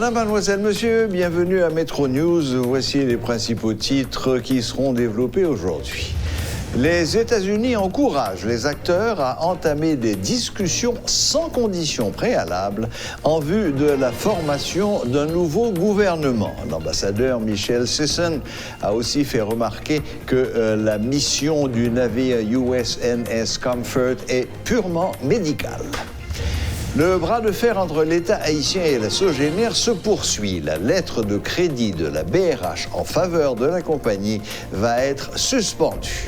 Madame, mademoiselle, monsieur, bienvenue à Metro News. Voici les principaux titres qui seront développés aujourd'hui. Les États-Unis encouragent les acteurs à entamer des discussions sans conditions préalables en vue de la formation d'un nouveau gouvernement. L'ambassadeur Michel Sisson a aussi fait remarquer que la mission du navire USNS Comfort est purement médicale. Le bras de fer entre l'État haïtien et la Sogénère se poursuit. La lettre de crédit de la BRH en faveur de la compagnie va être suspendue.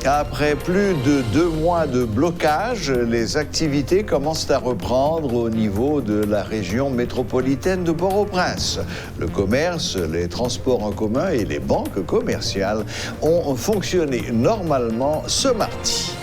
Après plus de 2 mois de blocage, les activités commencent à reprendre au niveau de la région métropolitaine de Port-au-Prince. Le commerce, les transports en commun et les banques commerciales ont fonctionné normalement ce mardi.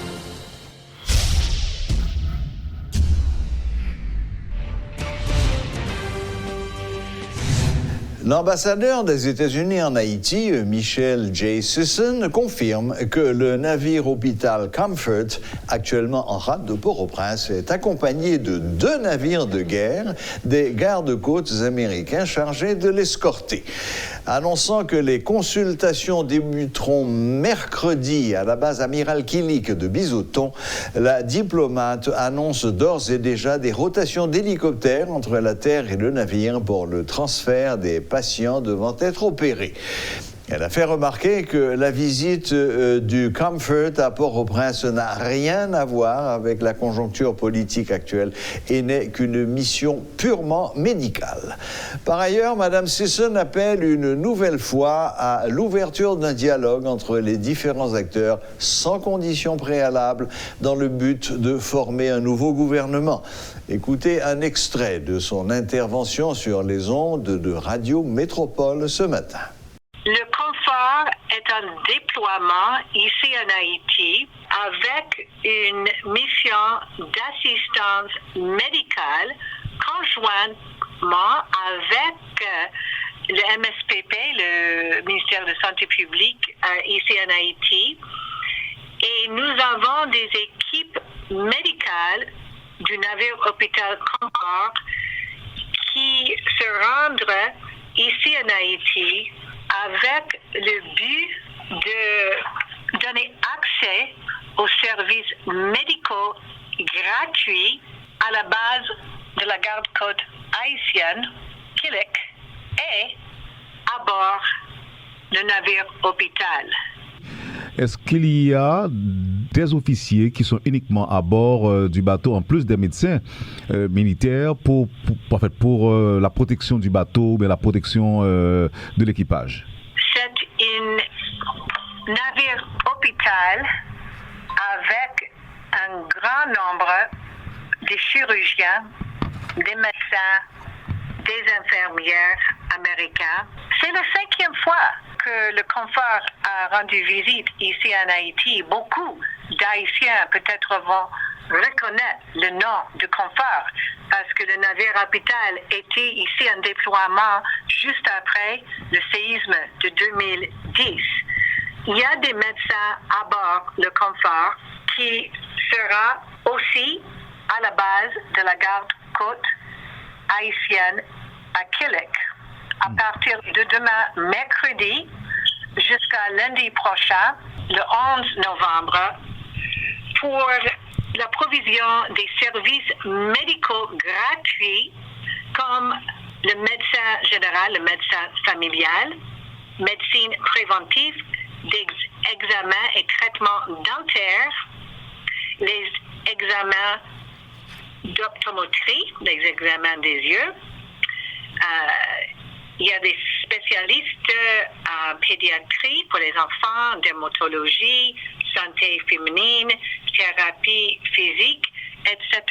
L'ambassadeur des États-Unis en Haïti, Michel J. Sisson, confirme que le navire hôpital Comfort, actuellement en rade de Port-au-Prince, est accompagné de 2 navires de guerre des gardes-côtes américains chargés de l'escorter. Annonçant que les consultations débuteront mercredi à la base Amiral Killick de Bizoton, la diplomate annonce d'ores et déjà des rotations d'hélicoptères entre la terre et le navire pour le transfert des patients devant être opérés. Elle a fait remarquer que la visite du Comfort à Port-au-Prince n'a rien à voir avec la conjoncture politique actuelle et n'est qu'une mission purement médicale. Par ailleurs, Mme Sisson appelle une nouvelle fois à l'ouverture d'un dialogue entre les différents acteurs sans conditions préalables dans le but de former un nouveau gouvernement. Écoutez un extrait de son intervention sur les ondes de Radio Métropole ce matin. Le confort est un déploiement ici en Haïti avec une mission d'assistance médicale conjointement avec le MSPP, le ministère de la Santé publique ici en Haïti. Et nous avons des équipes médicales du navire hôpital Concorde qui se rendent ici en Haïti avec le but de donner accès aux services médicaux gratuits à la base de la garde-côte haïtienne, Killick, et à bord du navire hôpital. Est-ce qu'il y a des officiers qui sont uniquement à bord du bateau, en plus des médecins militaires, pour la protection du bateau, mais la protection de l'équipage? C'est un navire hôpital avec un grand nombre de chirurgiens, des médecins, des infirmières américains. C'est la 5e fois que le Confort a rendu visite ici en Haïti. Beaucoup d'Haïtiens peut-être vont reconnaître le nom de Confort parce que le navire hôpital était ici en déploiement juste après le séisme de 2010. Il y a des médecins à bord le Confort qui sera aussi à la base de la garde-côte haïtienne à Killick à partir de demain mercredi jusqu'à lundi prochain, le 11 novembre, pour la provision des services médicaux gratuits comme le médecin général, le médecin familial, médecine préventive, des examens et traitements dentaires, les examens d'optométrie, les examens des yeux. Il y a des spécialistes en pédiatrie pour les enfants, dermatologie, santé féminine, thérapie physique, etc.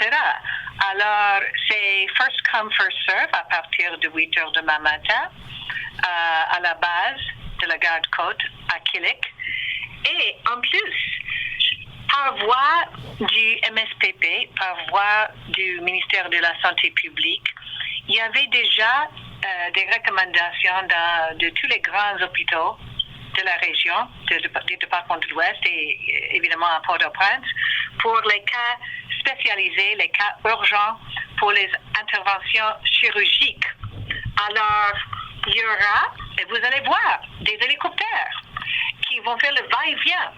Alors, c'est first come, first serve à partir de 8 heures demain matin à la base de la garde-côte à Killick. Et en plus, par voie du MSPP, par voie du ministère de la Santé publique, il y avait déjà des recommandations de tous les grands hôpitaux de la région, du département de l'Ouest et évidemment à Port-au-Prince, pour les cas spécialisés, les cas urgents, pour les interventions chirurgiques Alors, il y aura, et vous allez voir, des hélicoptères qui vont faire le va-et-vient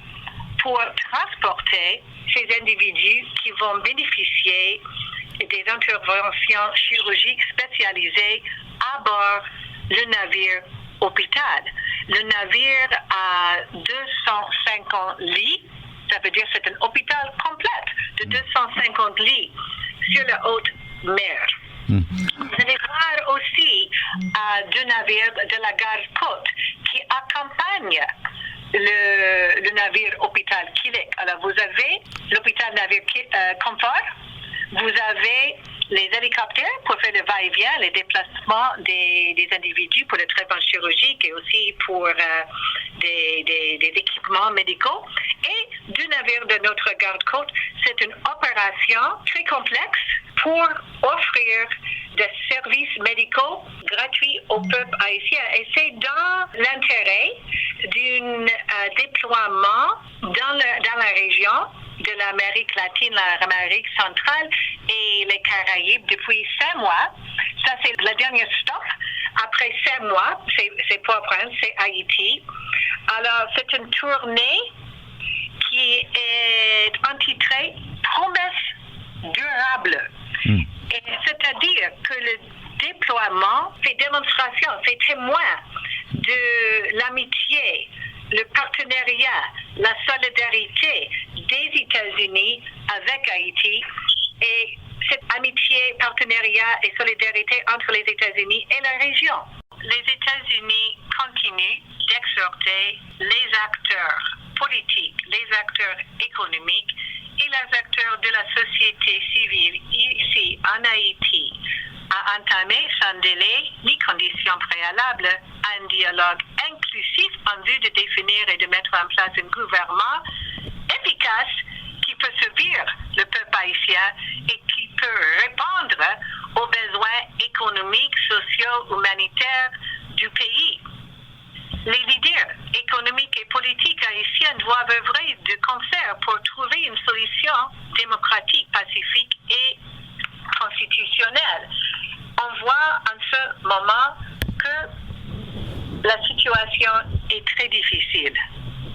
pour transporter ces individus qui vont bénéficier des interventions chirurgicales spécialisées à bord du navire hôpital. Le navire a 250 lits, ça veut dire que c'est un hôpital complet de 250 lits sur la haute mer. Vous allez voir aussi deux navires de la garde-côte qui accompagnent le navire hôpital Québec. Alors, vous avez l'hôpital navire Comfort, vous avez les hélicoptères pour faire le va-et-vient, les déplacements des individus pour les traitements chirurgicaux et aussi pour des équipements médicaux. Et du navire de notre garde-côte, c'est une opération très complexe pour offrir des services médicaux gratuits au peuple haïtien. Et c'est dans l'intérêt d'un déploiement dans la région de l'Amérique latine, l'Amérique centrale et les Caraïbes depuis 5 mois. Ça, c'est le dernier stop. Après 5 mois, c'est Port-au-Prince, c'est Haïti. Alors, c'est une tournée qui est intitulée Promesse durable. Et c'est-à-dire que le déploiement fait démonstration, fait témoin de l'amitié, le partenariat, la solidarité des États-Unis avec Haïti et cette amitié, partenariat et solidarité entre les États-Unis et la région. Les États-Unis continuent d'exhorter les acteurs politiques, les acteurs économiques et les acteurs de la société civile ici en Haïti à entamer sans délai ni condition préalable un dialogue inclusif en vue de définir et de mettre en place un gouvernement efficace qui peut servir le peuple haïtien et qui peut répondre aux besoins économiques, sociaux, humanitaires du pays. Les leaders économiques et politiques haïtiens doivent œuvrer de concert pour trouver une solution démocratique, pacifique et constitutionnelle. On voit en ce moment que la situation est très difficile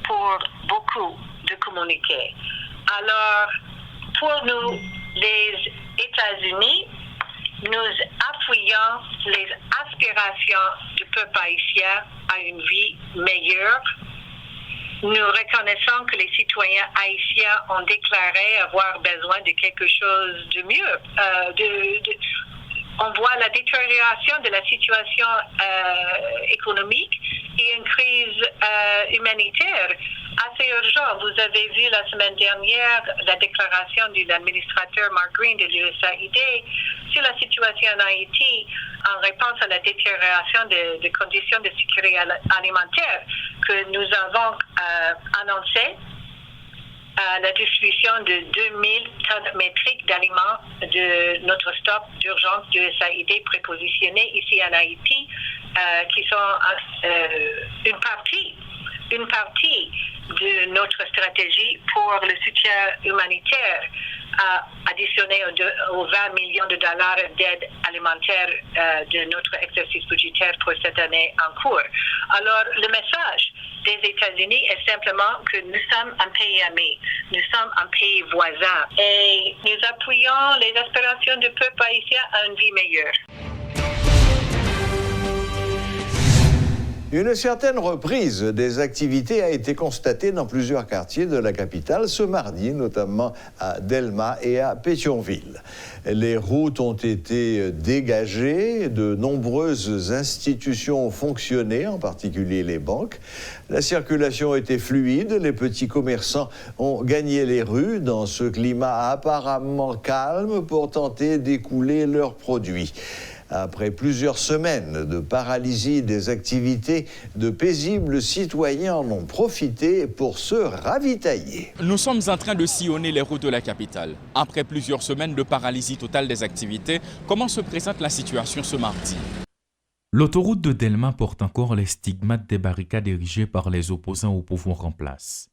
pour beaucoup de communautés. Alors, pour nous, les États-Unis, nous appuyons les aspirations du peuple haïtien à une vie meilleure. Nous reconnaissons que les citoyens haïtiens ont déclaré avoir besoin de quelque chose de mieux. On voit la détérioration de la situation économique et une crise humanitaire assez urgente. Vous avez vu la semaine dernière la déclaration de l'administrateur Mark Green de l'USAID sur la situation en Haïti en réponse à la détérioration des conditions de sécurité alimentaire que nous avons annoncé. La distribution de 2000 tonnes métriques d'aliments de notre stock d'urgence de USAID prépositionné ici en Haïti, qui sont une partie de notre stratégie pour le soutien humanitaire, additionné aux 20 millions de dollars d'aide alimentaire de notre exercice budgétaire pour cette année en cours. Alors, le message des États-Unis est simplement que nous sommes un pays ami, nous sommes un pays voisin et nous appuyons les aspirations du peuple haïtien à une vie meilleure. Une certaine reprise des activités a été constatée dans plusieurs quartiers de la capitale ce mardi, notamment à Delma et à Pétionville. Les routes ont été dégagées, de nombreuses institutions ont fonctionné, en particulier les banques. La circulation était fluide, les petits commerçants ont gagné les rues dans ce climat apparemment calme pour tenter d'écouler leurs produits. Après plusieurs semaines de paralysie des activités, de paisibles citoyens en ont profité pour se ravitailler. Nous sommes en train de sillonner les routes de la capitale. Après plusieurs semaines de paralysie totale des activités, comment se présente la situation ce mardi? L'autoroute de Delma porte encore les stigmates des barricades érigées par les opposants au pouvoir en place.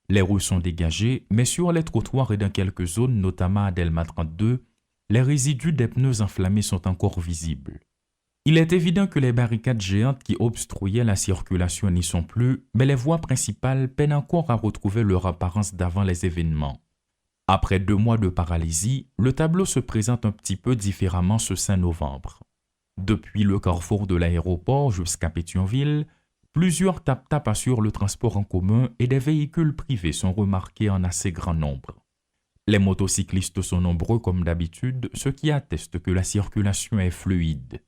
Les rues sont dégagées, mais sur les trottoirs et dans quelques zones, notamment à Delma 32, les résidus des pneus enflammés sont encore visibles. Il est évident que les barricades géantes qui obstruaient la circulation n'y sont plus, mais les voies principales peinent encore à retrouver leur apparence d'avant les événements. Après 2 mois de paralysie, le tableau se présente un petit peu différemment ce 5 novembre. Depuis le carrefour de l'aéroport jusqu'à Pétionville, plusieurs tap-tap assurent le transport en commun et des véhicules privés sont remarqués en assez grand nombre. Les motocyclistes sont nombreux comme d'habitude, ce qui atteste que la circulation est fluide.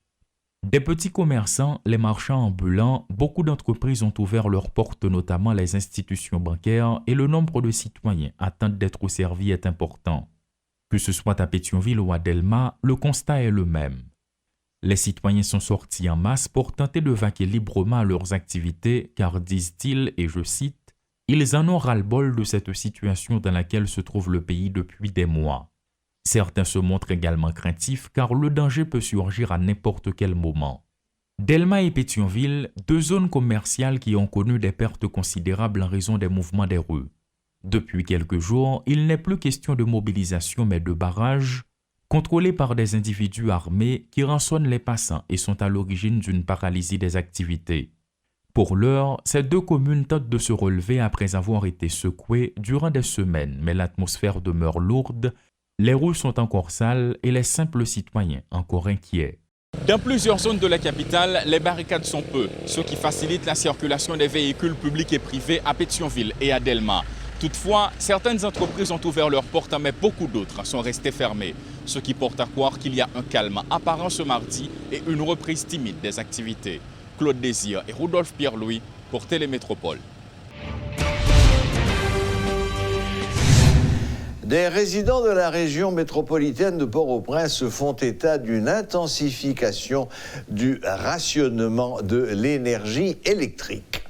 Des petits commerçants, les marchands ambulants, beaucoup d'entreprises ont ouvert leurs portes, notamment les institutions bancaires, et le nombre de citoyens attendent d'être servis est important. Que ce soit à Pétionville ou à Delma, le constat est le même. Les citoyens sont sortis en masse pour tenter de vaquer librement à leurs activités, car disent-ils, et je cite, « Ils en ont ras-le-bol de cette situation dans laquelle se trouve le pays depuis des mois. » Certains se montrent également craintifs car le danger peut surgir à n'importe quel moment. Delma et Pétionville, 2 zones commerciales qui ont connu des pertes considérables en raison des mouvements des rues. Depuis quelques jours, il n'est plus question de mobilisation mais de barrages, contrôlés par des individus armés qui rançonnent les passants et sont à l'origine d'une paralysie des activités. Pour l'heure, ces 2 communes tentent de se relever après avoir été secouées durant des semaines, mais l'atmosphère demeure lourde. Les rues sont encore sales et les simples citoyens encore inquiets. Dans plusieurs zones de la capitale, les barricades sont peu, ce qui facilite la circulation des véhicules publics et privés à Pétionville et à Delma. Toutefois, certaines entreprises ont ouvert leurs portes, mais beaucoup d'autres sont restées fermées, ce qui porte à croire qu'il y a un calme apparent ce mardi et une reprise timide des activités. Claude Désir et Rudolph Pierre-Louis pour Télémétropole. Des résidents de la région métropolitaine de Port-au-Prince font état d'une intensification du rationnement de l'énergie électrique.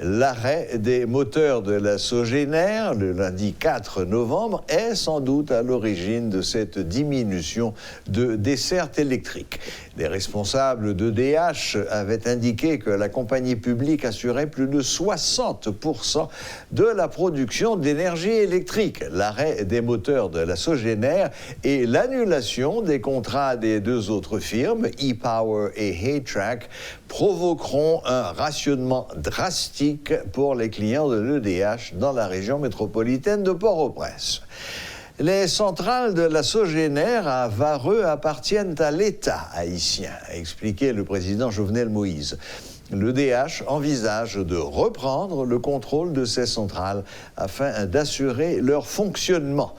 L'arrêt des moteurs de la Sogénère, le lundi 4 novembre, est sans doute à l'origine de cette diminution de desserte électrique. Les responsables d'EDH avaient indiqué que la compagnie publique assurait plus de 60% de la production d'énergie électrique. L'arrêt des moteurs de la Sogénère et l'annulation des contrats des 2 autres firmes, E-Power et Haytrack, provoqueront un rationnement drastique pour les clients de l'EDH dans la région métropolitaine de Port-au-Prince. Les centrales de la Sogénère à Vareux appartiennent à l'État haïtien, a expliqué le président Jovenel Moïse. L'EDH envisage de reprendre le contrôle de ces centrales afin d'assurer leur fonctionnement.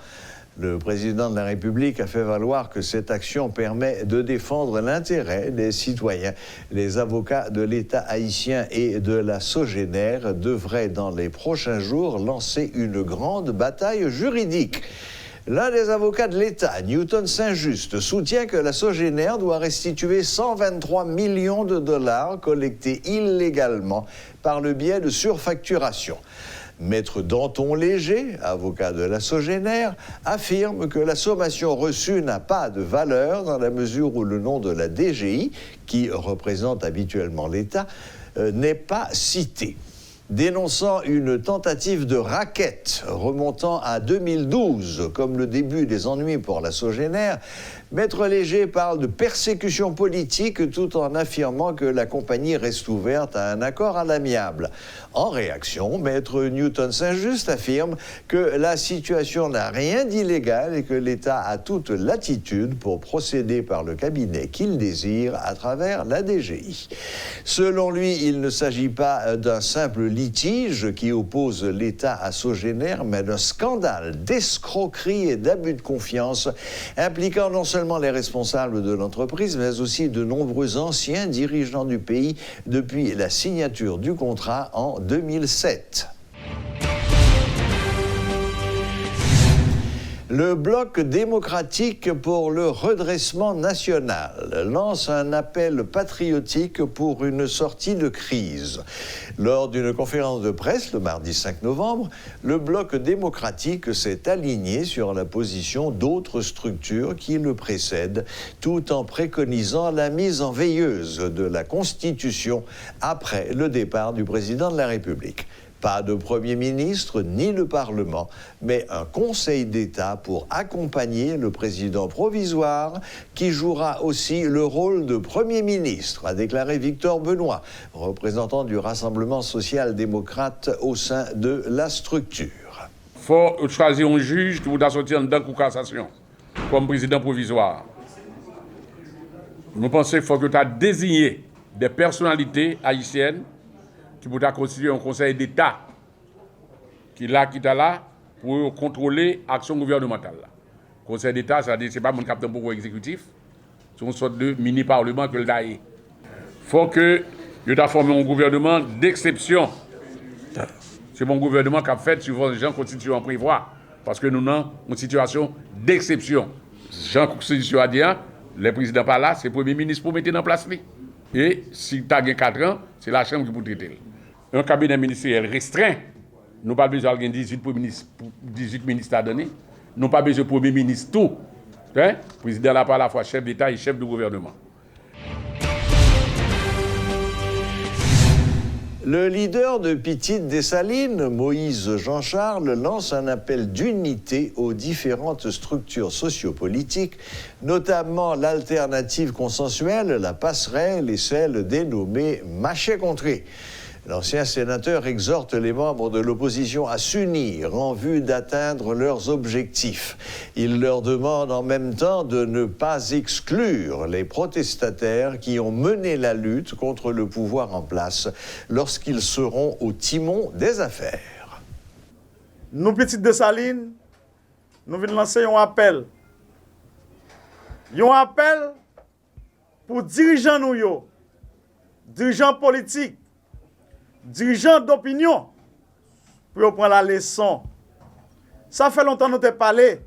Le président de la République a fait valoir que cette action permet de défendre l'intérêt des citoyens. Les avocats de l'État haïtien et de la Sogénère devraient dans les prochains jours lancer une grande bataille juridique. L'un des avocats de l'État, Newton Saint-Just, soutient que la Sogénère doit restituer 123 millions de dollars collectés illégalement par le biais de surfacturation. Maître Danton Léger, avocat de la Sogénère, affirme que la sommation reçue n'a pas de valeur dans la mesure où le nom de la DGI, qui représente habituellement l'État, n'est pas cité. Dénonçant une tentative de racket remontant à 2012 comme le début des ennuis pour la Sogénère, Maître Léger parle de persécution politique tout en affirmant que la compagnie reste ouverte à un accord à l'amiable. En réaction, Maître Newton Saint-Just affirme que la situation n'a rien d'illégal et que l'État a toute latitude pour procéder par le cabinet qu'il désire à travers la DGI. Selon lui, il ne s'agit pas d'un simple litige qui oppose l'État à Sogénère, mais d'un scandale d'escroquerie et d'abus de confiance impliquant non seulement les responsables de l'entreprise, mais aussi de nombreux anciens dirigeants du pays depuis la signature du contrat en 2007. Le Bloc démocratique pour le redressement national lance un appel patriotique pour une sortie de crise. Lors d'une conférence de presse le mardi 5 novembre, le Bloc démocratique s'est aligné sur la position d'autres structures qui le précèdent, tout en préconisant la mise en veilleuse de la Constitution après le départ du président de la République. Pas de Premier ministre ni le Parlement, mais un Conseil d'État pour accompagner le président provisoire qui jouera aussi le rôle de Premier ministre, a déclaré Victor Benoît, représentant du Rassemblement social-démocrate au sein de la structure. Il faut choisir un juge qui va sortir dans la cassation comme président provisoire. Nous pensons qu'il faut que tu aies désigné des personnalités haïtiennes qui pourraient constituer un conseil d'État qui est là pour contrôler l'action gouvernementale. Le conseil d'État, ce n'est pas mon capitaine pour exécutif, c'est une sorte de mini-parlement que le Il faut que tu aies formé un gouvernement d'exception. C'est mon gouvernement qui a fait suivant les gens constituants prévoir. Parce que nous avons une situation d'exception. Jean Constitution a dit, le président pas là, c'est le Premier ministre pour mettre en place. Et si tu as 4 ans, c'est la Chambre qui peut traiter. Un cabinet ministériel restreint, nous n'avons pas besoin de 18 ministres à donner. Nous n'avons pas besoin de Premier ministre tout. Le président n'a pas à la fois chef d'État et chef de gouvernement. Le leader de Petite Dessalines, Moïse Jean-Charles, lance un appel d'unité aux différentes structures sociopolitiques, notamment l'alternative consensuelle, la passerelle et celle dénommée Maché-Contré. L'ancien sénateur exhorte les membres de l'opposition à s'unir en vue d'atteindre leurs objectifs. Il leur demande en même temps de ne pas exclure les protestataires qui ont mené la lutte contre le pouvoir en place lorsqu'ils seront au timon des affaires. Nous, Petite Dessalines, nous venons lancer un appel. Un appel pour dirigeants nous, dirigeants politiques, dirigeants d'opinion, pour prendre la leçon. Ça fait longtemps que nous te parlé. Le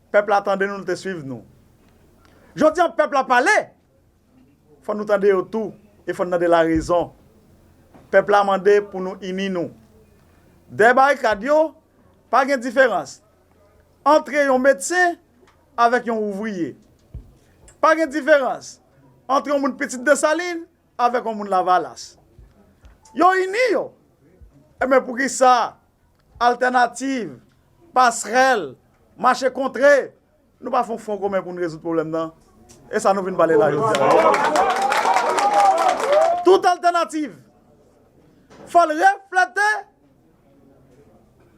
peuple attendait nous te suivre nous. Je dis au peuple à parler. Il faut nous attendre tout. Il faut nous donner la raison. Le peuple a demandé pour nous unir nous. Des barricades, pas de différence. Entre un médecin avec un ouvrier. Pas de différence. Entre un Petite Dessalines avec un Lavalas. Yo ini yo. Mais pour qui ça? Alternative, passerelle, marché contré. Nous pas font commun pour nous résoudre le problème non. Et ça nous vient parler là. Toute alternative. Faut refléter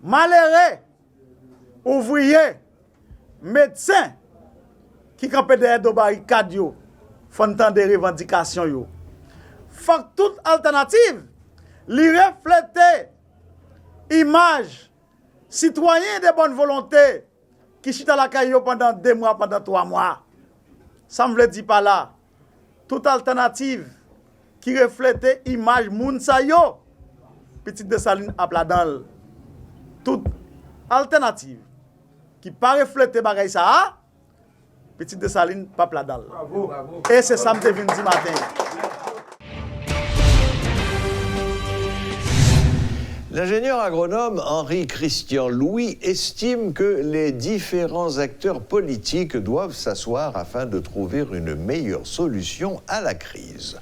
malheureux, ouvrier, médecin qui campent derrière de barricades yo. Faut entendre des revendications yo. Faut que toute alternative li refléter image citoyen de bonne volonté qui chita la caillou pendant 2 mois, pendant 3 mois. Ça me veut dire pas là. Toute alternative qui reflète image moun sa yo, Petite Dessalines a pladal. Toute alternative qui pas refléter bagay ça, Petite Dessalines pas pladal. Et c'est ça me devine dit matin. L'ingénieur agronome Henri-Christian Louis estime que les différents acteurs politiques doivent s'asseoir afin de trouver une meilleure solution à la crise.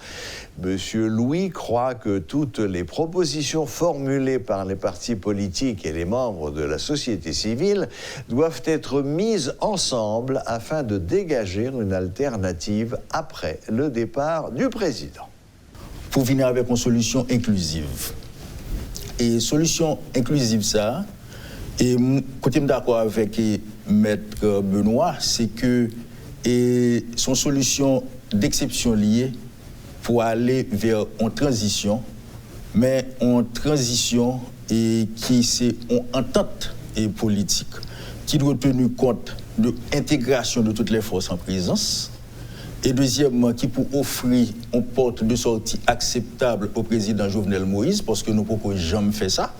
Monsieur Louis croit que toutes les propositions formulées par les partis politiques et les membres de la société civile doivent être mises ensemble afin de dégager une alternative après le départ du président. Pour venir avec une solution inclusive. Et solution inclusive ça, et côté d'accord avec Maître Benoît, c'est que son solution d'exception liée pour aller vers une transition, mais une transition qui c'est une entente politique, qui doit tenir compte de l'intégration de toutes les forces en présence, et deuxièmement, qui pour offrir une porte de sortie acceptable au président Jovenel Moïse, parce que nous ne pouvons jamais faire ça.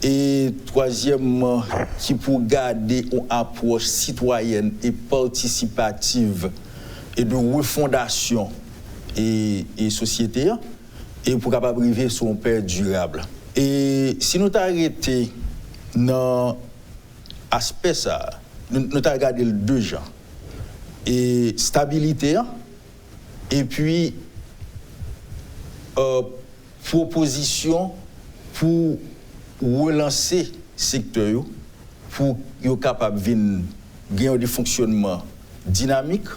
Et troisièmement, qui pour garder une approche citoyenne et participative et de refondation et société, et pour capable arriver sur un paix durable. Et si nous t'arrêtons dans l'aspect ça, nous t'avons regardé les 2 genres. Et stabilité et puis proposition pour relancer secteur pour être capable de gagner des fonctionnements dynamiques,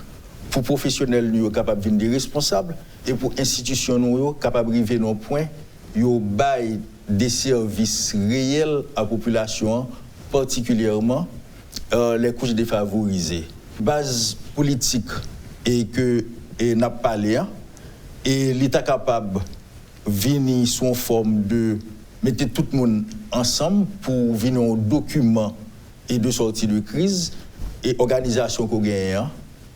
pour les professionnels nous capables de devenir responsables et pour les institutions nous capables de arriver à un point où bail des services réels à la population, particulièrement les couches défavorisées. Base politique et que n'a pas parlé et l'État capable venir sous forme de mettre tout le monde ensemble pour venir un document et de sortie de crise et organisation qu'on gagne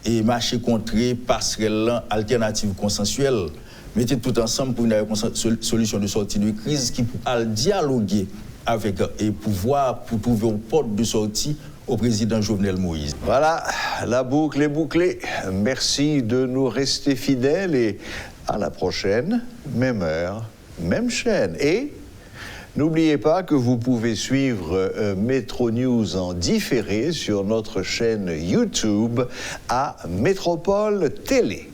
et marché contré passerelle alternative consensuelle. Mettez tout ensemble pour une solution de sortie de crise qui peut dialoguer avec et pouvoir pour trouver une porte de sortie au président Jovenel Moïse. Voilà, la boucle est bouclée. Merci de nous rester fidèles et à la prochaine, même heure, même chaîne. Et n'oubliez pas que vous pouvez suivre Métro News en différé sur notre chaîne YouTube à Métropole Télé.